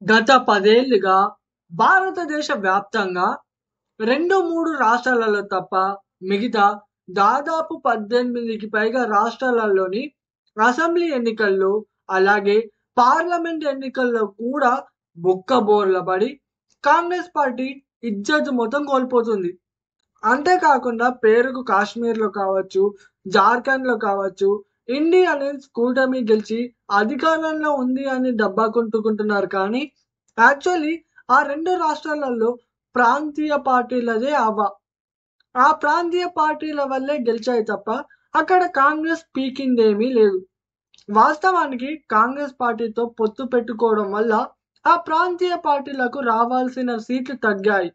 గత 10 ఏళ్లుగా భారతదేశ వ్యాప్తంగా 2, 3 రాష్ట్రాలలో తప్ప మిగతా దాదాపు 18కి పైగా రాష్ట్రాలలోని అసెంబ్లీ ఎన్నికల్లో, అలాగే పార్లమెంట్ ఎన్నికల్లో కూడా బుక్కబోర్లబడి కాంగ్రెస్ పార్టీ ఇజ్జత్ మొత్తం కోల్పోతుంది. అంతేకాకుండా పేరుకు కాశ్మీర్‌లో కావచ్చు, జార్ఖండ్‌లో కావచ్చు, ఇండియా అలయన్స్ కూటమి గెలిచి అధికారంలో ఉంది అని డబ్బా కొట్టుకుంటున్నారు కానీ, యాక్చువల్లీ ఆ 2 రాష్ట్రాలలో ప్రాంతీయ పార్టీలదే హవా. ఆ ప్రాంతీయ పార్టీల వల్లే గెలిచాయి తప్ప, అక్కడ కాంగ్రెస్ పీకిందేమీ లేదు. వాస్తవానికి కాంగ్రెస్ పార్టీతో పొత్తు పెట్టుకోవడం వల్ల ఆ ప్రాంతీయ పార్టీలకు రావాల్సిన సీట్లు తగ్గాయి.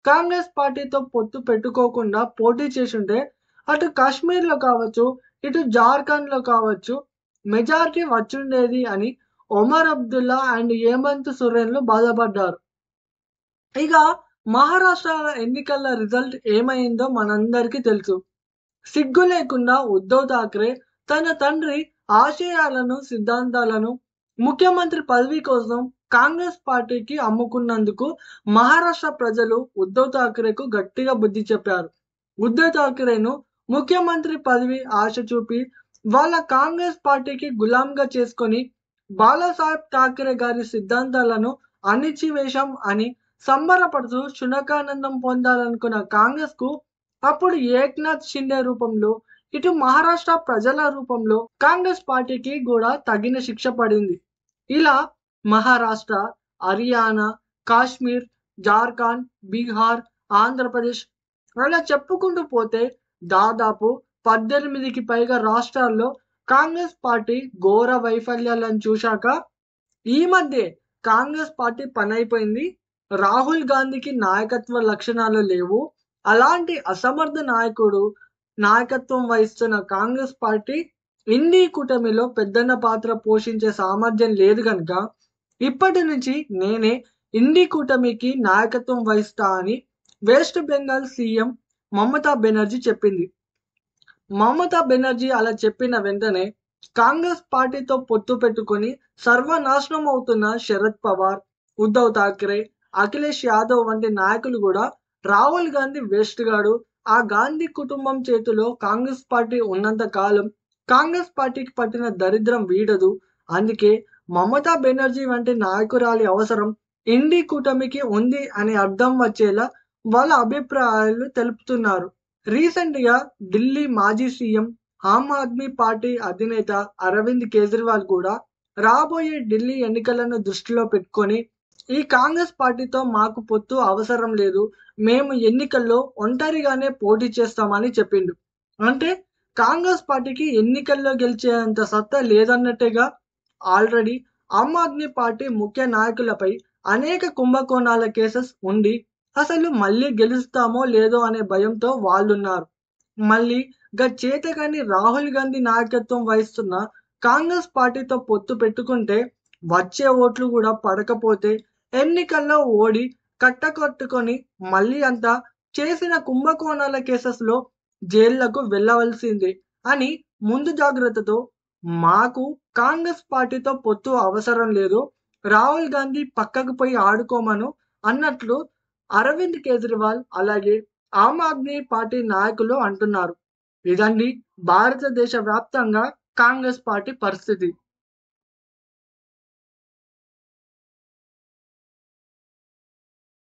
కాంగ్రెస్ పార్టీతో పొత్తు పెట్టుకోకుండా పోటీ చేసుంటే అటు కాశ్మీర్‌లో కావచ్చు, ఇటు జార్ఖండ్‌లో కావచ్చు మెజారిటీ వచ్చుండేది అని ఒమర్ అబ్దుల్లా అండ్ హేమంత్ సోరెన్‌లు బాధపడ్డారు. ఇక మహారాష్ట్ర ఎన్నికల రిజల్ట్ ఏమైందో మనందరికీ తెలుసు. సిగ్గు లేకుండా ఉద్ధవ్ ఠాక్రే తన తండ్రి ఆశయాలను, సిద్ధాంతాలను ముఖ్యమంత్రి పదవి కోసం కాంగ్రెస్ పార్టీకి అమ్ముకున్నందుకు మహారాష్ట్ర ప్రజలు ఉద్ధవ్ ఠాక్రేకు గట్టిగా బుద్ధి చెప్పారు. ఉద్ధవ్ ఠాక్రేను ముఖ్యమంత్రి పదవి ఆశ చూపి వాళ్ళ కాంగ్రెస్ పార్టీకి గులాంగా చేసుకొని బాలాసాహెబ్ ఠాక్రే గారి సిద్ధాంతాలను అణిచివేశాం అని సంబరపడుతూ శునకానందం పొందాలనుకున్న కాంగ్రెస్ కు అప్పుడు ఏక్నాథ్ షిండే రూపంలో, ఇటు మహారాష్ట్ర ప్రజల రూపంలో కాంగ్రెస్ పార్టీకి కూడా తగిన శిక్ష పడింది. ఇలా మహారాష్ట్ర, హర్యానా, కాశ్మీర్, జార్ఖండ్, బీహార్, ఆంధ్రప్రదేశ్ అలా చెప్పుకుంటూ పోతే దాదాపు 18కి పైగా రాష్ట్రాల్లో కాంగ్రెస్ పార్టీ ఘోర వైఫల్యాలను చూశాక ఈ మధ్యే కాంగ్రెస్ పార్టీ పనైపోయింది. రాహుల్ గాంధీకి నాయకత్వ లక్షణాలు లేవు. అలాంటి అసమర్థ నాయకుడు నాయకత్వం వహిస్తున్న కాంగ్రెస్ పార్టీ ఇండీ కూటమిలో పెద్దన్న పాత్ర పోషించే సామర్థ్యం లేదు గనుక ఇప్పటి నుంచి నేనే ఇండీ కూటమికి నాయకత్వం వహిస్తా అని వెస్ట్ బెంగాల్ సీఎం మమతా బెనర్జీ చెప్పింది. మమతా బెనర్జీ అలా చెప్పిన వెంటనే కాంగ్రెస్ పార్టీతో పొత్తు పెట్టుకొని సర్వనాశనం అవుతున్న శరద్ పవార్, ఉద్ధవ్ ఠాక్రే, అఖిలేష్ యాదవ్ వంటి నాయకులు కూడా రాహుల్ గాంధీ వేస్ట్ గాడు, ఆ గాంధీ కుటుంబం చేతిలో కాంగ్రెస్ పార్టీ ఉన్నంత కాలం కాంగ్రెస్ పార్టీకి పట్టిన దరిద్రం వీడదు. అందుకే మమతా బెనర్జీ వంటి నాయకురాలి అవసరం ఇండీ కూటమికి ఉంది అని అర్థం వచ్చేలా వాళ్ళ అభిప్రాయాలు తెలుపుతున్నారు. రీసెంట్ గా ఢిల్లీ మాజీ సీఎం, ఆమ్ ఆద్మీ పార్టీ అధినేత అరవింద్ కేజ్రీవాల్ కూడా రాబోయే ఢిల్లీ ఎన్నికలను దృష్టిలో పెట్టుకొని ఈ కాంగ్రెస్ పార్టీతో మాకు పొత్తు అవసరం లేదు, మేము ఎన్నికల్లో ఒంటరిగానే పోటీ చేస్తామని చెప్పిండు. అంటే కాంగ్రెస్ పార్టీకి ఎన్నికల్లో గెలిచేంత సత్తా లేదన్నట్టేగా. ఆల్రెడీ ఆమ్ ఆద్మీ పార్టీ ముఖ్య నాయకులపై అనేక కుంభకోణాల కేసెస్ ఉండి అసలు మళ్ళీ గెలుస్తామో లేదో అనే భయంతో వాళ్ళున్నారు. మళ్ళీ చేతగాని రాహుల్ గాంధీ నాయకత్వం వహిస్తున్న కాంగ్రెస్ పార్టీతో పొత్తు పెట్టుకుంటే వచ్చే ఓట్లు కూడా పడకపోతే ఎన్నికల్లో ఓడి కట్టకట్టుకొని మళ్ళీ అంతా చేసిన కుంభకోణాల కేసెస్ లో జైళ్లకు వెళ్ళవలసిందే అని ముందు జాగ్రత్తతో మాకు కాంగ్రెస్ పార్టీతో పొత్తు అవసరం లేదు, రాహుల్ గాంధీ పక్కకు పోయి ఆడుకోమను అన్నట్లు అరవింద్ కేజ్రీవాల్ అలాగే ఆమ్ ఆద్మీ పార్టీ నాయకులు అంటున్నారు. ఇదండి భారతదేశ వ్యాప్తంగా కాంగ్రెస్ పార్టీ పరిస్థితి.